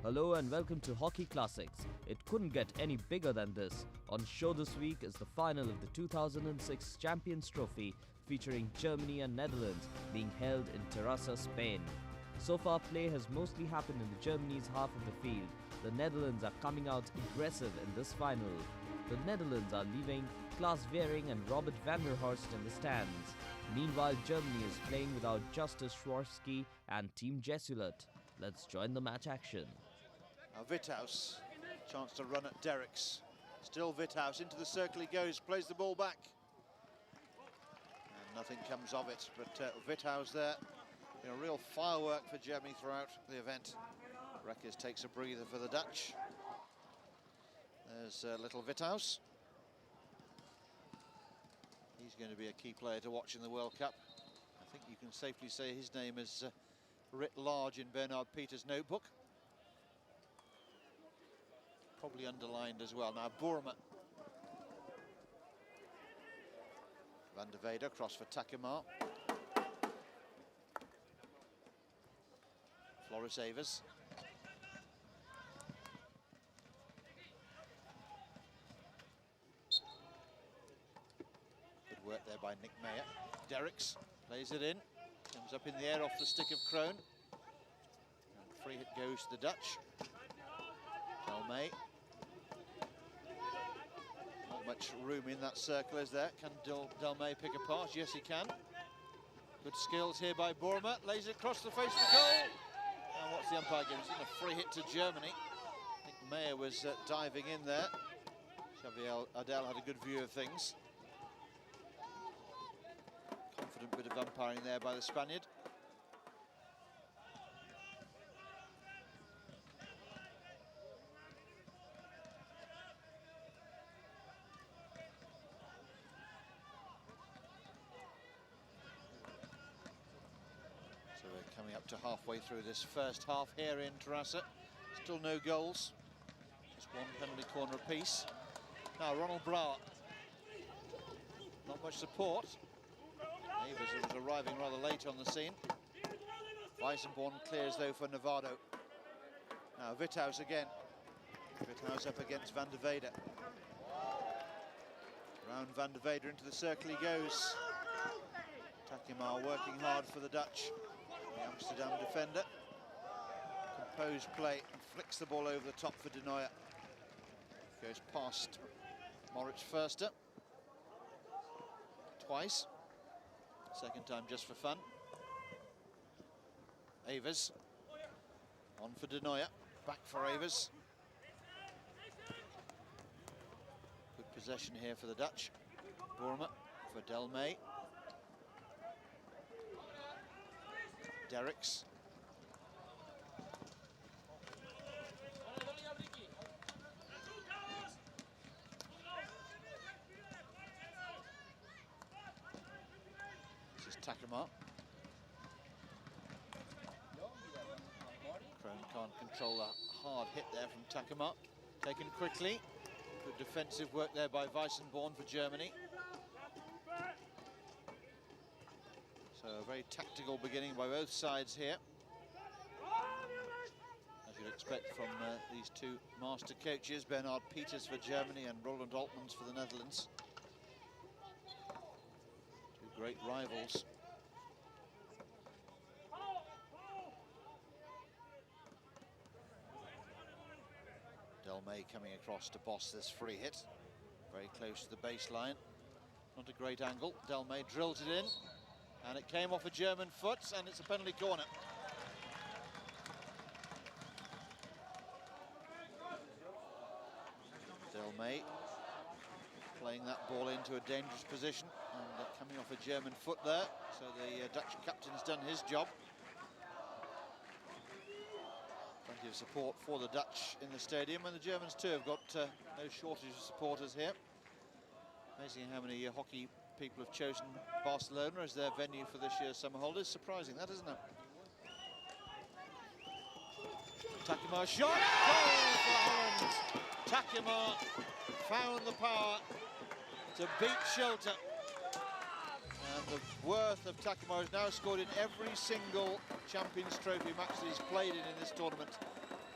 Hello and welcome to Hockey Classics. It couldn't get any bigger than this. On show this week is the final of the 2006 Champions Trophy featuring Germany and Netherlands being held in Terrassa, Spain. So far play has mostly happened in the Germany's half of the field. The Netherlands are coming out aggressive in this final. The Netherlands are leaving Klaas Weering and Robert van der Horst in the stands. Meanwhile, Germany is playing without Justus Schwarzky and Team Jesulat. Let's join the match action. Now Witthuis, chance to run at Derricks. Still Witthuis, into the circle he goes, plays the ball back. And nothing comes of it, but Witthuis there. A real firework for Germany throughout the event. Rekkers takes a breather for the Dutch. There's little Witthuis. He's going to be a key player to watch in the World Cup. I think you can safely say his name is writ large in Bernard Peters' notebook. Probably underlined as well. Now Boerema. Van der Weyde cross for Takema. Floris Evers. Good work there by Nick Meyer. Derricks plays it in. Comes up in the air off the stick of Kroon. And free hit goes to the Dutch. Delmay. Not much room in that circle, is there? Can Delmay pick a pass? Yes, he can. Good skills here by Boerema. Lays it across the face of the goal. And what's the umpire giving? It's a free hit to Germany. I think Meyer was diving in there. Xavier Ardel had a good view of things. Confident bit of umpiring there by the Spaniard. So we're coming up to halfway through this first half here in Terrassa. Still no goals. Just one penalty corner apiece. Now Ronald Brouwer. Not much support. Evers was arriving rather late on the scene. Weissenborn clears though for Nevado. Now Witthuis again. Witthuis up against Van der Weyde. Round Van der Weyde into the circle he goes. Takema working hard for the Dutch. The Amsterdam defender. Composed play and flicks the ball over the top for De Nooijer. Goes past Moritz Förster. Twice. Second time just for fun. Evers. On for De Nooijer. Back for Evers. Good possession here for the Dutch. Boerema for Delmay. Derricks. This is Takema. Kroon can't control a hard hit there from Takema. Taken quickly. Good defensive work there by Weissenborn for Germany. So a very tactical beginning by both sides here. As you'd expect from these two master coaches, Bernard Peters for Germany and Roland Altmans for the Netherlands. Two great rivals. Delmay coming across to boss this free hit. Very close to the baseline. Not a great angle. Delmay drills it in. And it came off a German foot, and it's a penalty corner. Delmay playing that ball into a dangerous position, and coming off a German foot there. So the Dutch captain's done his job. Plenty of support for the Dutch in the stadium, and the Germans too have got no shortage of supporters here. Amazing how many hockey people have chosen Barcelona as their venue for this year's summer holidays. Surprising that, isn't it? Takema shot! Goal for Holland! Takema found the power to beat Schulte. And the worth of Takema has now scored in every single Champions Trophy match that he's played in this tournament.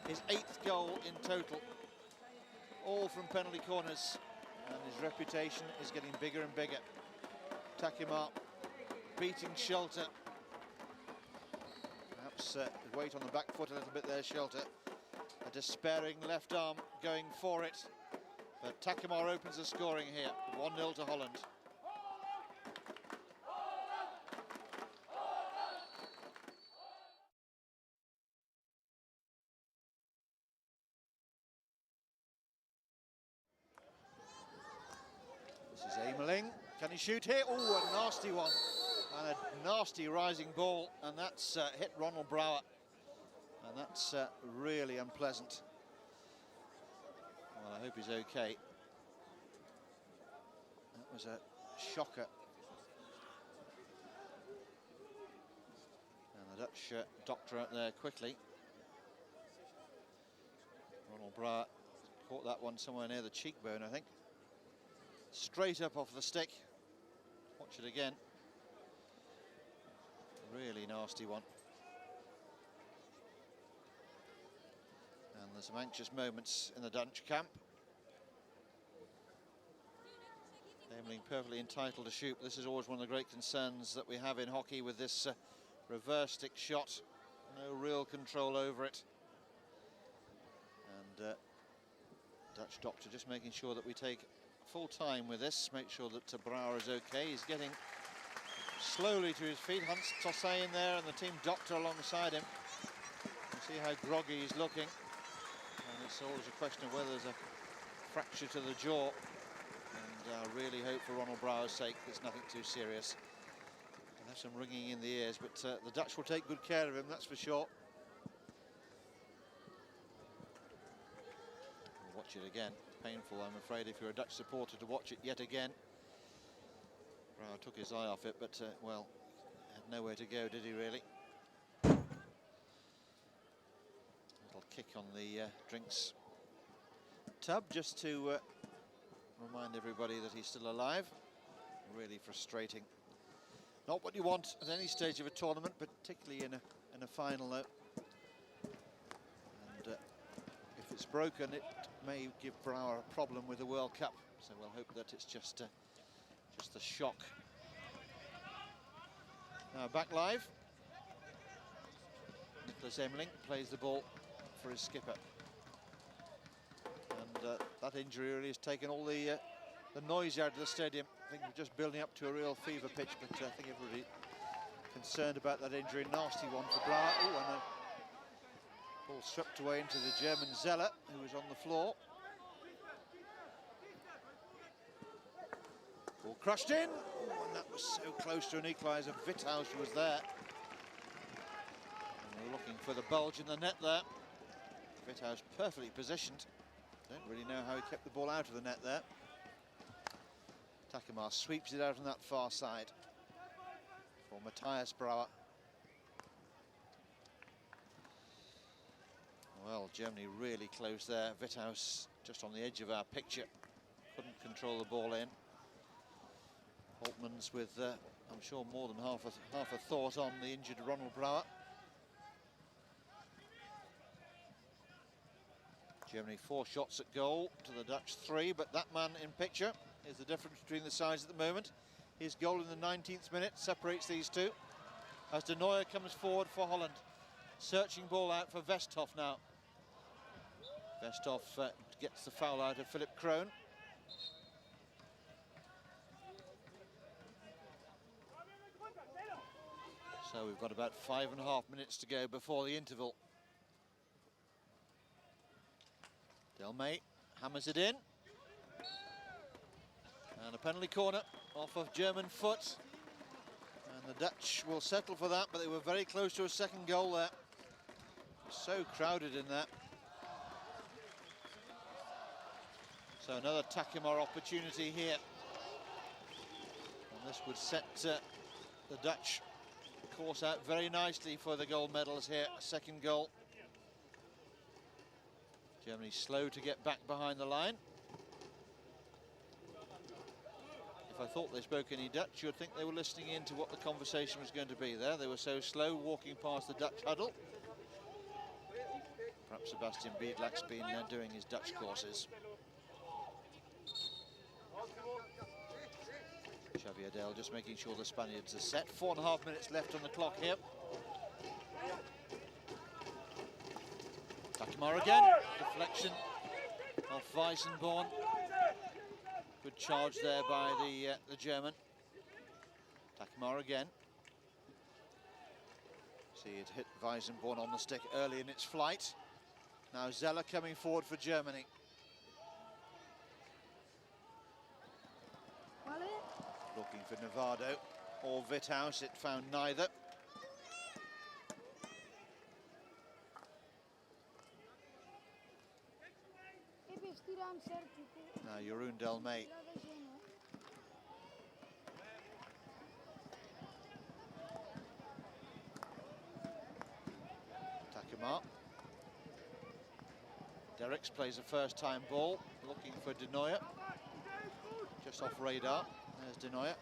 his 8th goal in total, all from penalty corners, and his reputation is getting bigger and bigger. Takimar beating Shelter. Perhaps the weight on the back foot a little bit there, Shelter. A despairing left arm going for it. But Takimar opens the scoring here, 1-0 to Holland. This is Ameling. Can he shoot here? Oh, a nasty one. And a nasty rising ball, and that's hit Ronald Brouwer. And that's really unpleasant. Well, I hope he's okay. That was a shocker. And the Dutch doctor out there quickly. Ronald Brouwer caught that one somewhere near the cheekbone, I think. Straight up off the stick. Watch it again. Really nasty one. And there's some anxious moments in the Dutch camp. Ameling perfectly entitled to shoot. This is always one of the great concerns that we have in hockey with this reverse stick shot. No real control over it. And Dutch doctor just making sure that we take full time with this, make sure that Brouwer is okay. He's getting slowly to his feet. Hans Tossé in there and the team doctor alongside him. You see how groggy he's looking. And it's always a question of whether there's a fracture to the jaw. And I really hope for Ronald Brouwer's sake there's nothing too serious. He'll have some ringing in the ears, but the Dutch will take good care of him, that's for sure. We'll watch it again. Painful, I'm afraid, if you're a Dutch supporter, to watch it yet again. Brouwer took his eye off it, but, well, had nowhere to go, did he really? Little kick on the drinks tub, just to remind everybody that he's still alive. Really frustrating. Not what you want at any stage of a tournament, particularly in a final, though. And if it's broken, it may give Brouwer a problem with the World Cup. So we'll hope that it's just a shock. Now back live. Nicholas Ameling plays the ball for his skipper. And that injury really has taken all the noise out of the stadium. I think we're just building up to a real fever pitch, but I think everybody concerned about that injury. Nasty one for Brouwer. Oh, and a ball swept away into the German Zeller, who was on the floor. Ball crushed in. Oh, and that was so close to an equaliser. Witthuis was there. And we're looking for the bulge in the net there. Witthuis perfectly positioned. Don't really know how he kept the ball out of the net there. Takimar sweeps it out on that far side for Matthias Brouwer. Well, Germany really close there. Witthuis just on the edge of our picture. Couldn't control the ball in. Holtmans with, I'm sure, more than half a thought on the injured Ronald Brouwer. Germany 4 shots at goal to the Dutch 3, but that man in picture is the difference between the sides at the moment. His goal in the 19th minute separates these two as De Nooijer comes forward for Holland. Searching ball out for Westhoff now. Westhoff gets the foul out of Philip Kroon. So we've got about 5.5 minutes to go before the interval. Delmay hammers it in. And a penalty corner off of German foot. And the Dutch will settle for that, but they were very close to a second goal there. So crowded in there. So another Takimar opportunity here. And this would set the Dutch course out very nicely for the gold medals here. Second goal. Germany slow to get back behind the line. If I thought they spoke any Dutch, you'd think they were listening in to what the conversation was going to be there. They were so slow walking past the Dutch huddle. Perhaps Sebastian Biedlak's been doing his Dutch courses. Xavier Dale just making sure the Spaniards are set. 4.5 minutes left on the clock here. Takemar again, deflection of Weissenborn. Good charge there by the German. Takemar again. See, it hit Weissenborn on the stick early in its flight. Now Zeller coming forward for Germany. Looking for Nevado or Witthaus, it found neither. Now Jeroen Delmay. Takemar. Derricks plays a first-time ball, looking for De Nooijer. Just off radar, there's De Nooijer.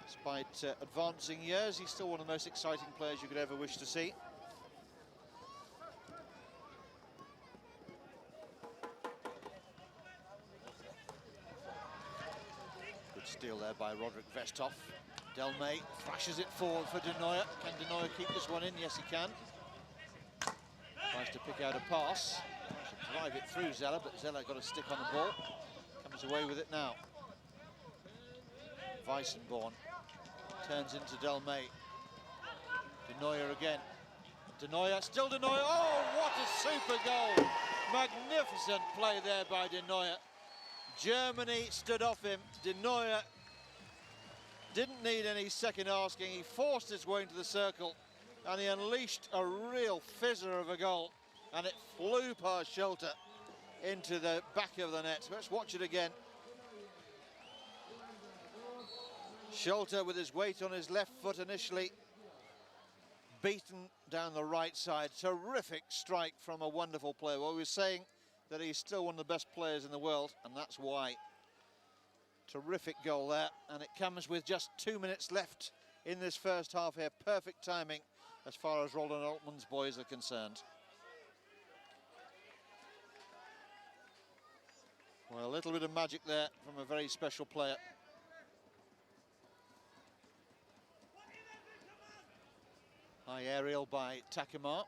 Despite advancing years, he's still one of the most exciting players you could ever wish to see. Good steal there by Roderick Westhoff. Delmay thrashes it forward for De Nooijer. Can De Nooijer keep this one in? Yes, he can. Tries to pick out a pass. Should drive it through Zeller, but Zeller got a stick on the ball. Comes away with it now. Weissenborn turns into Delmay. De Nooijer again. De Nooijer, still De Nooijer. Oh, what a super goal! Magnificent play there by De Nooijer. Germany stood off him. De Nooijer didn't need any second asking. He forced his way into the circle and he unleashed a real fizzer of a goal, and it flew past Schulte into the back of the net. Let's watch it again. Schulte with his weight on his left foot initially, beaten down the right side. Terrific strike from a wonderful player. Well, we were saying that he's still one of the best players in the world, and that's why. Terrific goal there, and it comes with just 2 minutes left in this first half here. Perfect timing as far as Roland Altman's boys are concerned. Well, a little bit of magic there from a very special player. High aerial by Takemar.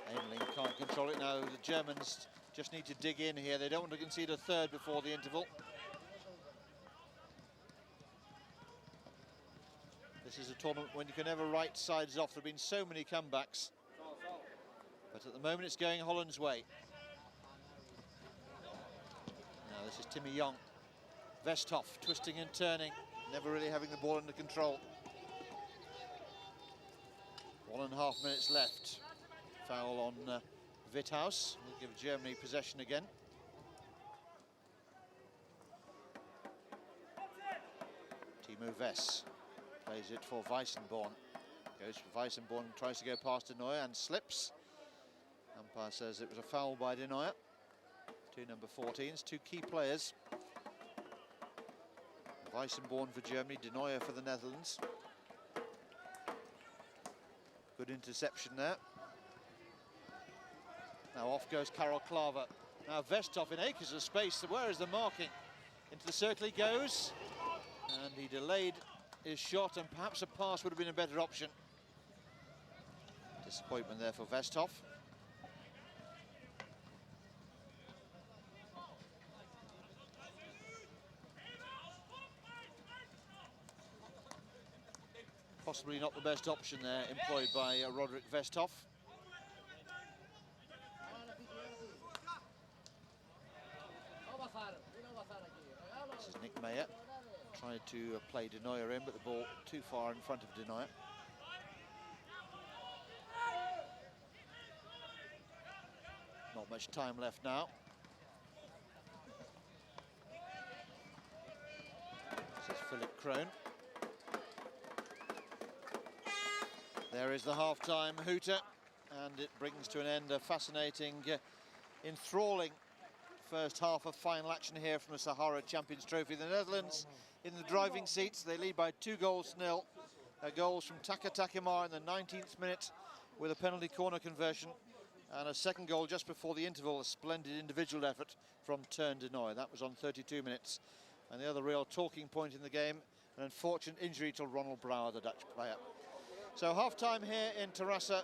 Ameling can't control it now. The Germans just need to dig in here. They don't want to concede a third before the interval. This is a tournament when you can never write sides off. There have been so many comebacks. But at the moment it's going Holland's way. Now this is Timmy Young. Westhoff twisting and turning, never really having the ball under control. 1.5 minutes left. Foul on Witthaus. We'll give Germany possession again. Timo Wess plays it for Weissenborn. Goes for Weissenborn, tries to go past De Nooijer and slips. Umpire says it was a foul by De Nooijer. Two number 14s, two key players. Weissenborn for Germany, De Nooijer for the Netherlands. Good interception there. Now off goes Karel Klaver. Now Westhoff in acres of space. So where is the marking? Into the circle he goes. And he delayed his shot, and perhaps a pass would have been a better option. Disappointment there for Westhoff. Possibly not the best option there employed by Roderick Westhoff. This is Nick Meyer. Tried to play De Nooijer in, but the ball too far in front of De Nooijer. Not much time left now. This is Philip Krohn. There is the half-time hooter, and it brings to an end a fascinating, enthralling first half of final action here from the Sahara Champions Trophy. The Netherlands in the driving seats. They lead by 2-0. goals from Taka Takemar in the 19th minute with a penalty corner conversion, and a second goal just before the interval, a splendid individual effort from Teun de Nooy. That was on 32 minutes. And the other real talking point in the game, an unfortunate injury to Ronald Brouwer, the Dutch player. So half-time here in Terrassa.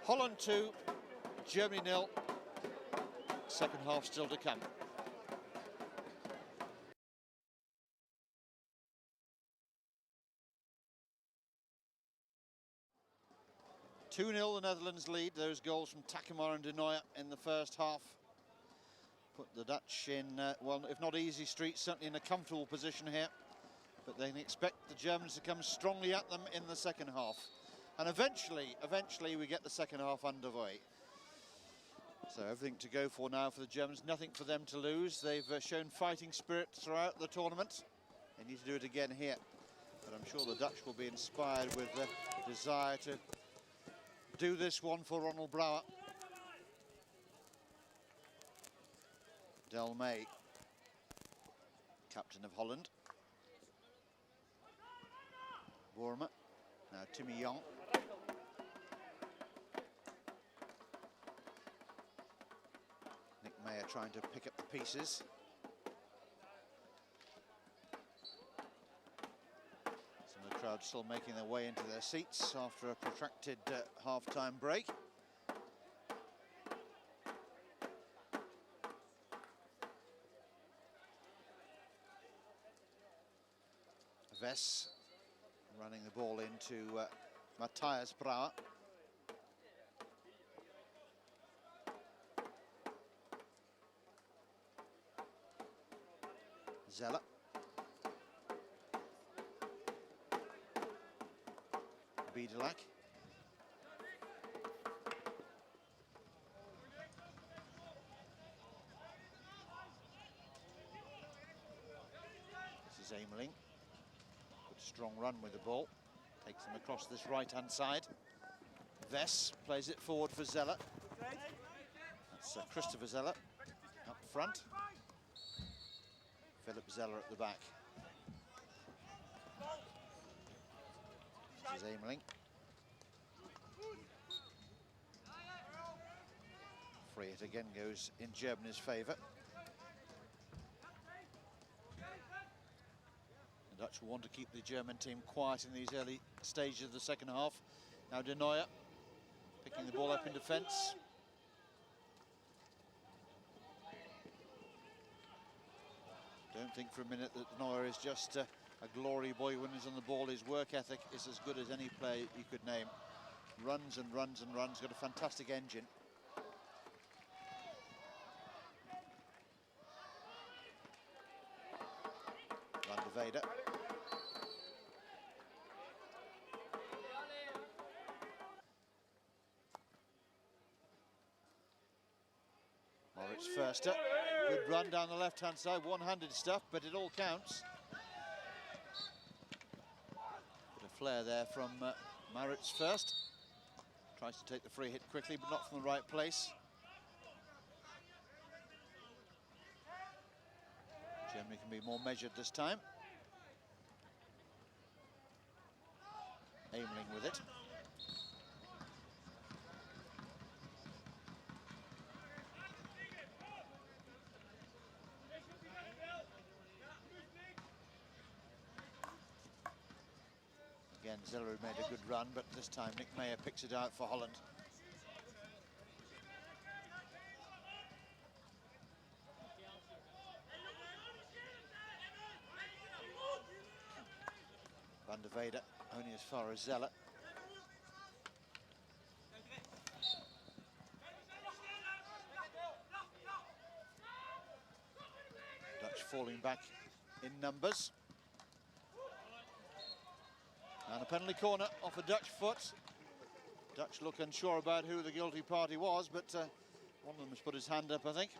Holland 2, Germany 0. Second half still to come. 2-0 the Netherlands lead. Those goals from Takemar and de Nooy in the first half put the Dutch in, well, if not easy streets, certainly in a comfortable position here. But they can expect the Germans to come strongly at them in the second half. And eventually we get the second half underway. So everything to go for now for the Germans, nothing for them to lose. They've shown fighting spirit throughout the tournament. They need to do it again here. But I'm sure the Dutch will be inspired with the desire to do this one for Ronald Brouwer. Del May, captain of Holland. Boerma, now Timmy Young. Nick Meyer trying to pick up the pieces. Some of the crowd still making their way into their seats after a protracted half-time break. Vess running the ball into Matthias Brouwer. Zeller. Biedelack. This is Ameling. Strong run with the ball, takes them across this right-hand side. Vess plays it forward for Zeller. That's Christopher Zeller up front. Philip Zeller at the back. This is Ameling. Free hit again goes in Germany's favour. The Dutch will want to keep the German team quiet in these early stages of the second half. Now de Nooy picking the ball up in defence. Don't think for a minute that de Nooy is just a glory boy when he's on the ball. His work ethic is as good as any player you could name. Runs and runs and runs, got a fantastic engine. Van der Weyde. Moritz Förster, good run down the left-hand side, one-handed stuff, but it all counts. Bit of flair there from Moritz Förster. Tries to take the free hit quickly, but not from the right place. Germany can be more measured this time. Ameling with it. Again, Zeller made a good run, but this time Nick Meyer picks it out for Holland. Van der Weyde only as far as Zeller. Dutch falling back in numbers. And a penalty corner off a Dutch foot. Dutch look unsure about who the guilty party was, but one of them has put his hand up, I think.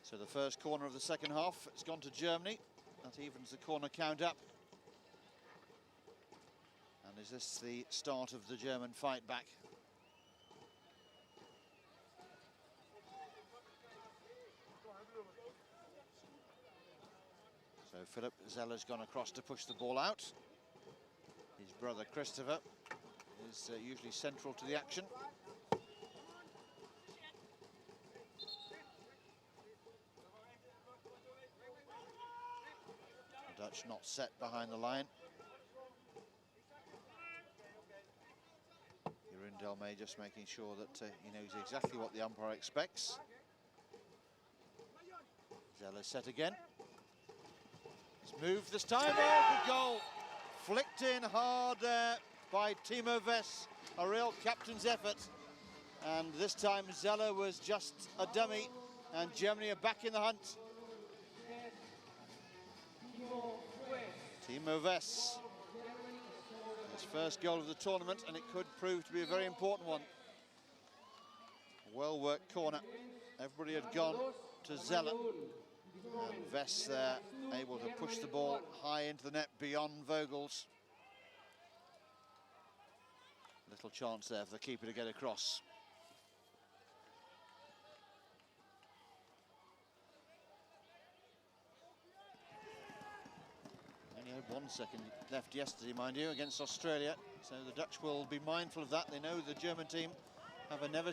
So the first corner of the second half has gone to Germany. That evens the corner count up. And is this the start of the German fight back? So Philip Zeller's gone across to push the ball out. His brother Christopher is usually central to the action. The Dutch not set behind the line. Jeroen Delmay just making sure that he knows exactly what the umpire expects. Zeller set again. It's moved this time. Oh, good goal. Flicked in hard by Timo Wess. A real captain's effort. And this time Zeller was just a dummy. And Germany are back in the hunt. Timo Wess. His first goal of the tournament, and it could prove to be a very important one. Well-worked corner. Everybody had gone to Zeller. And Wess there, able to push the ball high into the net beyond Vogels. Little chance there for the keeper to get across. Only had 1 second left yesterday, mind you, against Australia. So the Dutch will be mindful of that. They know the German team have a never